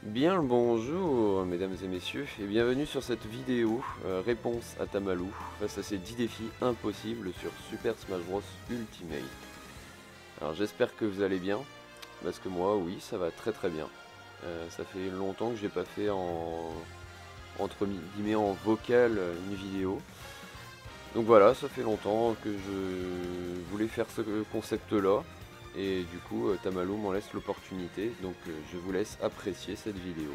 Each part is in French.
Bien le bonjour mesdames et messieurs et bienvenue sur cette vidéo réponse à Tamalou face à ces 10 défis impossibles sur Super Smash Bros Ultimate. Alors j'espère que vous allez bien, parce que moi oui ça va très bien. Ça fait longtemps que j'ai pas fait entre guillemets en vocal une vidéo. Donc voilà, ça fait longtemps que je voulais faire ce concept là. Et du coup, Tamalou m'en laisse l'opportunité, donc je vous laisse apprécier cette vidéo.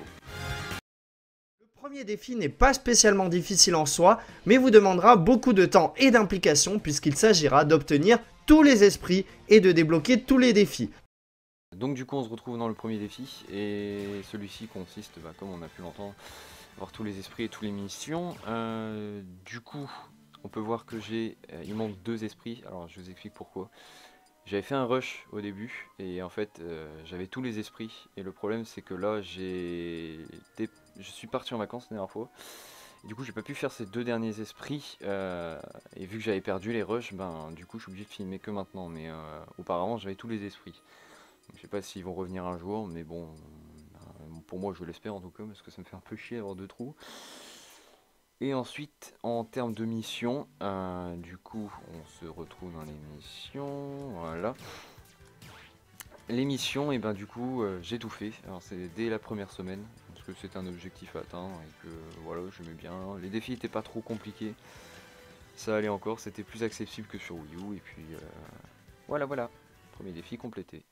Le premier défi n'est pas spécialement difficile en soi, mais vous demandera beaucoup de temps et d'implication puisqu'il s'agira d'obtenir tous les esprits et de débloquer tous les défis. Donc du coup, on se retrouve dans le premier défi, et celui-ci consiste, comme on a pu l'entendre, à avoir tous les esprits et toutes les missions. Du coup, on peut voir que il manque 2 esprits, alors je vous explique pourquoi. J'avais fait un rush au début et en fait j'avais tous les esprits, et le problème c'est que là je suis parti en vacances la dernière fois et du coup j'ai pas pu faire ces 2 derniers esprits, et vu que j'avais perdu les rushs, du coup je suis obligé de filmer que maintenant, mais auparavant j'avais tous les esprits. Donc, je sais pas s'ils vont revenir un jour, mais bon, pour moi je l'espère en tout cas, parce que ça me fait un peu chier d'avoir 2 trous. Et ensuite, en termes de missions, du coup, on se retrouve dans les missions, voilà. Les missions, et du coup, j'ai tout fait. Alors c'est dès la première semaine, parce que c'est un objectif à atteindre, et que voilà, j'aimais bien. Les défis n'étaient pas trop compliqués, ça allait encore, c'était plus accessible que sur Wii U, et puis voilà, premier défi complété.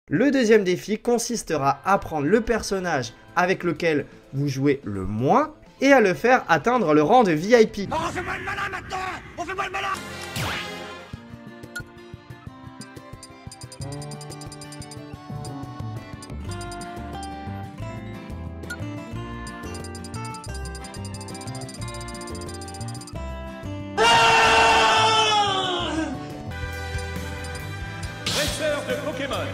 Le deuxième défi consistera à prendre le personnage avec lequel vous jouez le moins et à le faire atteindre le rang de VIP. On fait pas le malin maintenant. On fait pas le malin. Dresseur de Pokémon.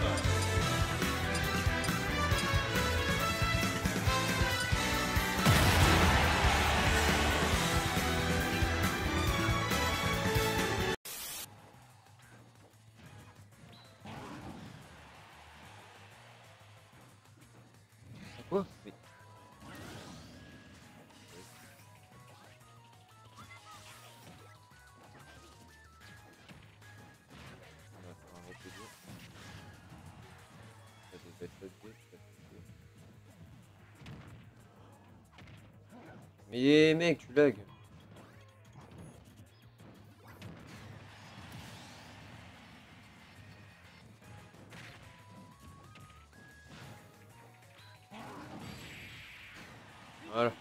Quoi? Mais... Mais mec, tu lag. Voilà.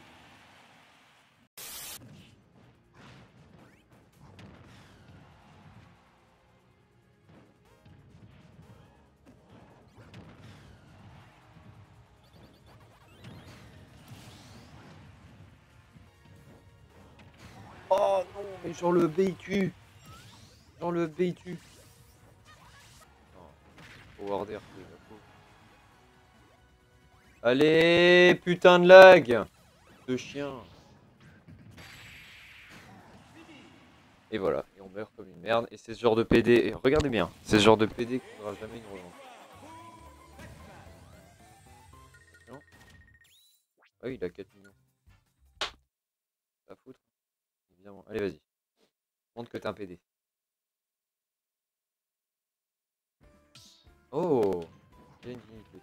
Oh non, mais genre le B il tue. Genre le B il tue. Forward air, allez, putain de lag de chien. Et voilà, et on meurt comme une merde. Et c'est ce genre de PD, et regardez bien, c'est ce genre de PD qui n'aura jamais une revanche. Ah oui, il a 4 millions. À foutre. Évidemment. Allez, vas-y. Montre que t'es un PD. Oh, il y a une dignité.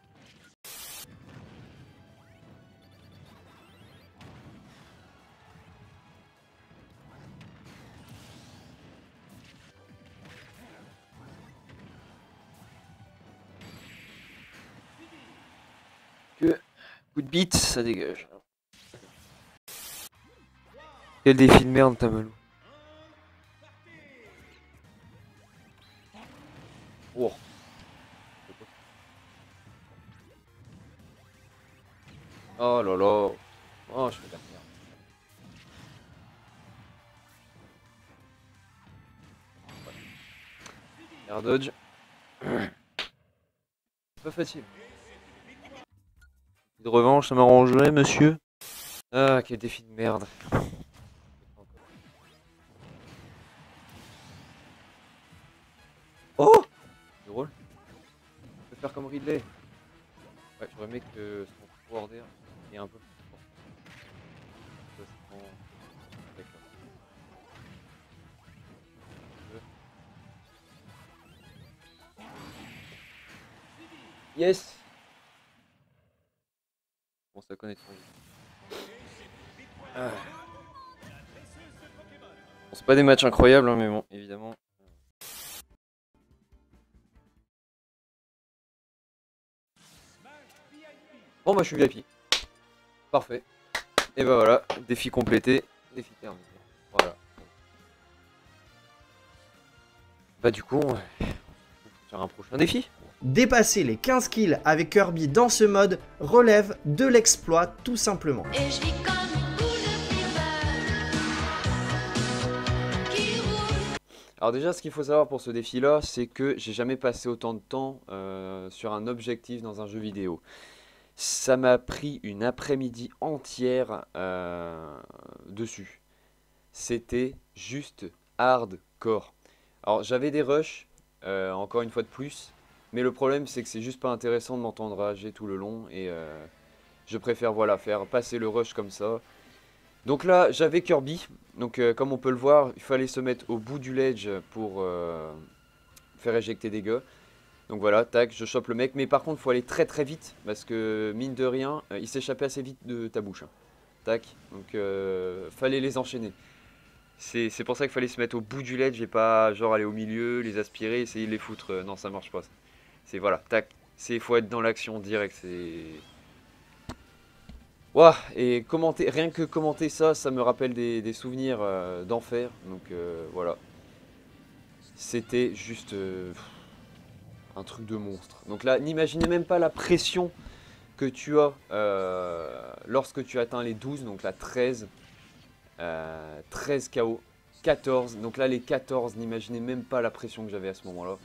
Que coup de bite, ça dégage. Quel défi de merde, Tamalou. Oh. Oh là là. Oh, je fais de la merde. Air dodge. C'est pas facile. De revanche, ça m'arrangerait, monsieur. Ah, quel défi de merde. Oh, c'est drôle. Je peux faire comme Ridley. Ouais, j'aurais aimé que son pouvoir d'air est un peu plus fort. Ça, c'est bon. D'accord. Yes! Bon, ça connaît son jeu. Ah. Bon, c'est pas des matchs incroyables, hein, mais bon, évidemment. Bon, bah, je suis VIP. Parfait. Et bah voilà, défi complété, défi terminé. Voilà. Bah, du coup, on va faire un prochain défi. Dépasser les 15 kills avec Kirby dans ce mode relève de l'exploit tout simplement. Et je vis comme une boule de fever qui roule. Alors déjà, ce qu'il faut savoir pour ce défi-là, c'est que j'ai jamais passé autant de temps sur un objectif dans un jeu vidéo. Ça m'a pris une après-midi entière dessus. C'était juste hardcore. Alors j'avais des rushs, encore une fois de plus, mais le problème c'est que c'est juste pas intéressant de m'entendre rager tout le long et je préfère voilà, faire passer le rush comme ça. Donc là j'avais Kirby, donc comme on peut le voir, il fallait se mettre au bout du ledge pour faire éjecter des gars. Donc voilà, tac, je chope le mec, mais par contre il faut aller très très vite parce que mine de rien, il s'échappait assez vite de ta bouche. Hein. Tac, donc fallait les enchaîner. C'est pour ça qu'il fallait se mettre au bout du ledge et pas genre aller au milieu, les aspirer, essayer de les foutre. Non, ça marche pas. C'est voilà, tac, faut être dans l'action direct, c'est... Ouah, et commenter, rien que commenter ça, ça me rappelle des souvenirs d'enfer, donc voilà. C'était juste... un truc de monstre. Donc là, n'imaginez même pas la pression que tu as lorsque tu atteins les 12, donc la 13, 13 KO, 14. Donc là, les 14, n'imaginez même pas la pression que j'avais à ce moment-là.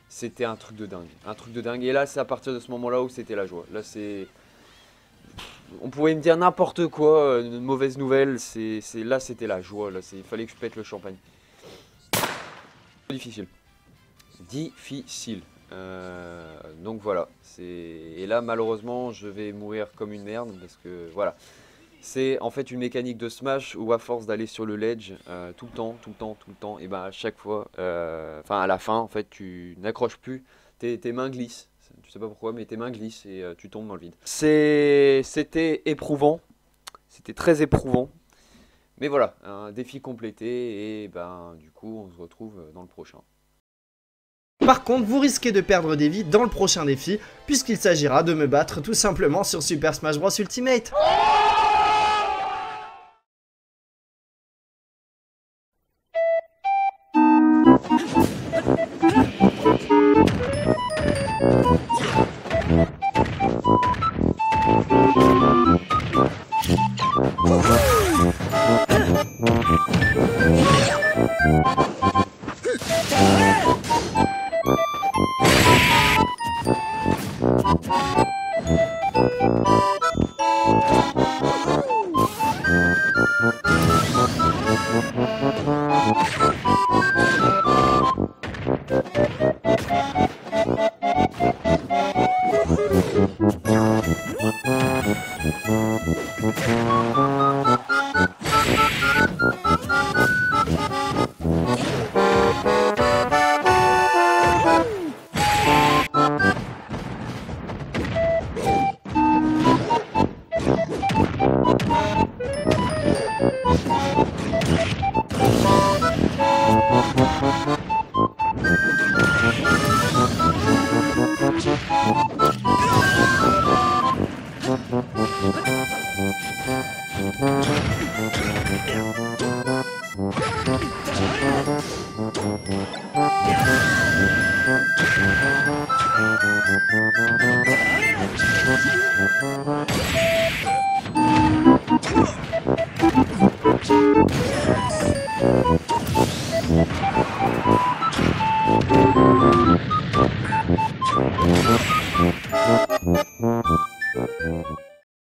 C'était un truc de dingue. Un truc de dingue. Et là, c'est à partir de ce moment-là où c'était la joie. Là, c'est... On pouvait me dire n'importe quoi, une mauvaise nouvelle. Là, c'était la joie. Là, il fallait que je pète le champagne. Difficile. Difficile. Donc voilà, et là malheureusement je vais mourir comme une merde parce que voilà, c'est en fait une mécanique de Smash où à force d'aller sur le ledge tout le temps, et ben à chaque fois, enfin à la fin en fait tu n'accroches plus, tes mains glissent, tu sais pas pourquoi mais tes mains glissent et tu tombes dans le vide. C'était éprouvant, c'était très éprouvant, mais voilà, un défi complété et ben du coup on se retrouve dans le prochain. Par contre, vous risquez de perdre des vies dans le prochain défi, puisqu'il s'agira de me battre tout simplement sur Super Smash Bros Ultimate.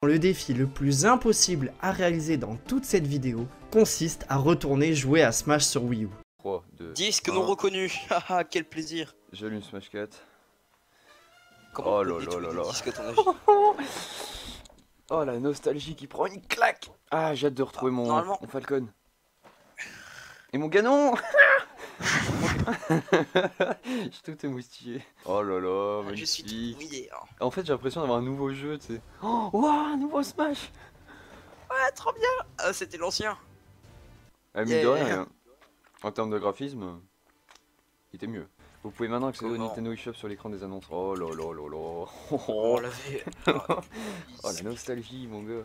Le défi le plus impossible à réaliser dans toute cette vidéo consiste à retourner jouer à Smash sur Wii U. 3, 2, Disque 1. non reconnu. Haha, quel plaisir. J'allume Smash 4. Comment Oh on peut là là nettoyer là des là. disques à ton avis? Oh la nostalgie qui prend une claque. Ah j'ai hâte de retrouver mon, normalement- mon Falcon. Et mon canon. Je suis tout émoustillé. Oh là là, Je suis tout magnifique. mouillé. Hein. En fait j'ai l'impression d'avoir un nouveau jeu, tu sais. Oh, wow, un nouveau Smash. Ouais, trop bien. Ah, c'était l'ancien. Ah, mine de Yeah. rien, en termes de graphisme, il était mieux. Vous pouvez maintenant accéder au Comment? Nintendo eShop sur l'écran des annonces. Oh là là là là. On l'avait. Ah, Oh la nostalgie mon gars.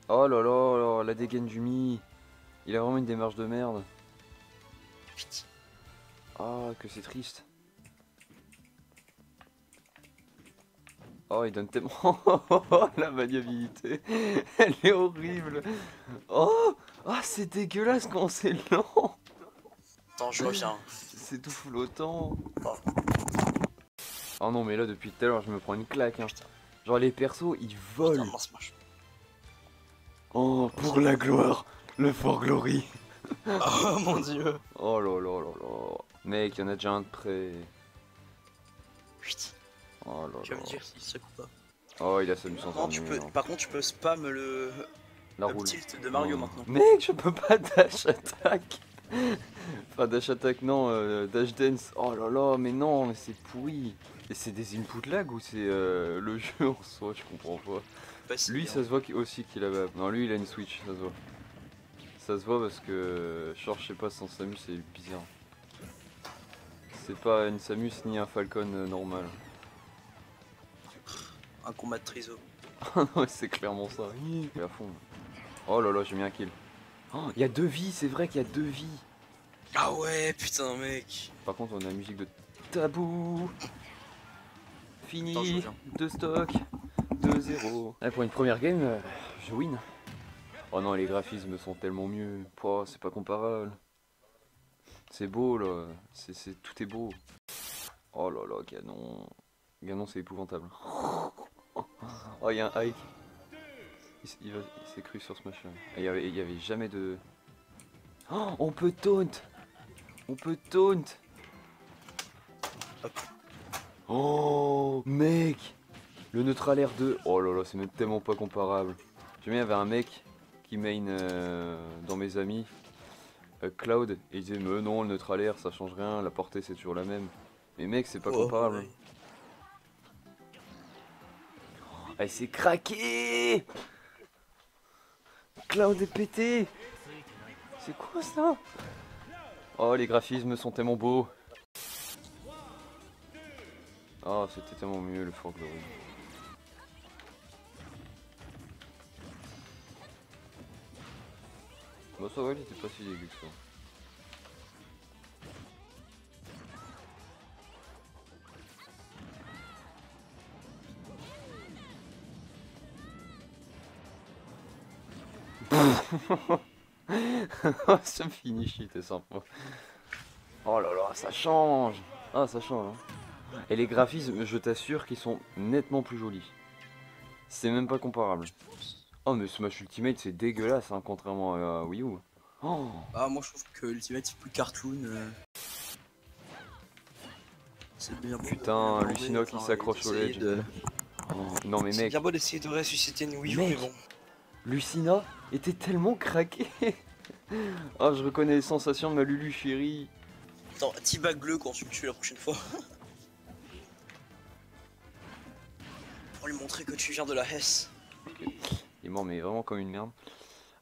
Oh là là là, la dégaine du Mi. Il a vraiment une démarche de merde. putain. Ah que c'est triste. Oh il donne tellement. La maniabilité. Elle est horrible. Oh, ah c'est dégueulasse quand c'est lent. Attends, je reviens. C'est tout flottant. Oh non mais là depuis tout à l'heure je me prends une claque hein. Genre les persos ils volent. Putain, mince, Smash. Oh pour la gloire. Le Fort Glory. Oh mon dieu. Oh là là là là. Mec, il y en a déjà un de près. Putain. Oh là Tu vas là. me dire s'il se coupe pas. Oh, il a Samus sans Non, tu peux. armure. Par contre, tu peux spam La le roule. tilt de Mario Oh. maintenant. Mec, je peux pas dash attack. Enfin, dash attack, non, dash dance. Oh là là, mais non, mais c'est pourri. Et c'est des input lag ou c'est le jeu en soi, je comprends pas. Pas si Lui, bien. ça se voit aussi qu'il a. Non, lui, il a une Switch, ça se voit. Ça se voit parce que, genre, je sais pas, sans Samus, c'est bizarre. C'est pas une Samus ni un Falcon normal. Un combat de triso. Ouais, c'est clairement ça. Et à fond. Oh là là, j'ai mis un kill. Oh, il y a 2 vies, c'est vrai qu'il y a 2 vies. Ah ouais, putain, mec. Par contre, on a la musique de tabou. Attends, je Fini, reviens. 2 stock, 2-0. Ouais, pour une première game, je win. Oh non, les graphismes sont tellement mieux. Pouah, c'est pas comparable. C'est beau là, tout est beau. Oh là là, Ganon. Ganon, c'est épouvantable. Oh, il y a un Ike. Il s'est cru sur ce machin. Il y avait jamais de. Oh, on peut taunt. On peut taunt. Oh, mec. Le neutral air 2. Oh là là, c'est même tellement pas comparable. J'ai mis, il y avait un mec qui main dans mes amis. Cloud. Et il disait, mais non, le neutral air, ça change rien. La portée, c'est toujours la même. Mais mec, c'est pas Oh, comparable. ouais. Ah, c'est craqué. Cloud est pété. C'est quoi ça? Oh, les graphismes sont tellement beaux. Oh, c'était tellement mieux le Fort Glory. Bon, ça va, il était pas si dégueu que ça. Ce finish était sympa. Oh là là, ça change. Ah, ça change. Hein. Et les graphismes, je t'assure qu'ils sont nettement plus jolis. C'est même pas comparable. Oh, mais Smash Ultimate, c'est dégueulasse, hein, contrairement à Wii U. Oh. Ah, moi je trouve que Ultimate c'est plus cartoon. C'est bien beau. Putain, de- Lucino qui enfin, s'accroche au d'essayer ledge. de- Oh, non mais C'est mec, bien beau d'essayer de ressusciter une Wii U, Mec. mais bon. Lucina était tellement craqué. Oh, je reconnais les sensations de ma Lulu chérie. Attends, T-Bag-le quand tu me tues la prochaine fois. Pour lui montrer que tu viens de la Hesse. Il est mort mais vraiment comme une merde.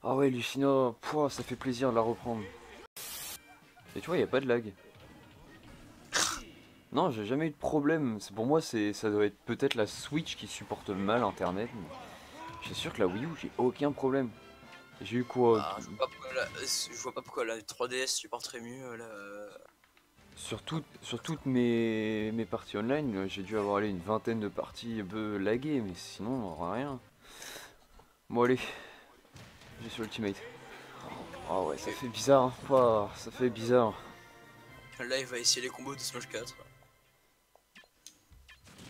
Ah ouais, Lucina, pouah, ça fait plaisir de la reprendre. Et tu vois, il a pas de lag. Non, j'ai jamais eu de problème. Pour moi, ça doit être peut-être la Switch qui supporte mal Internet. Je suis sûr que la Wii U, j'ai aucun problème. J'ai eu quoi? Ah, je vois pas pourquoi la 3DS supporterait mieux Sur toutes mes parties online, j'ai dû avoir allez, une vingtaine de parties un peu laguées, mais sinon, rien. Bon allez, j'ai sur Ultimate. Oh ouais, ça fait bizarre, hein. Ouah, ça fait bizarre. Là, il va essayer les combos de Smash 4.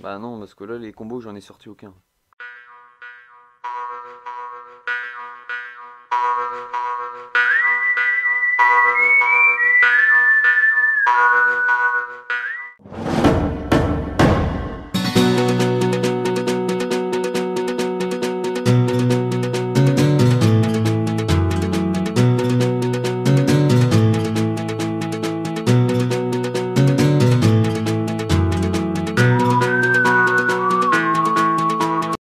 Bah non, parce que là, les combos, j'en ai sorti aucun.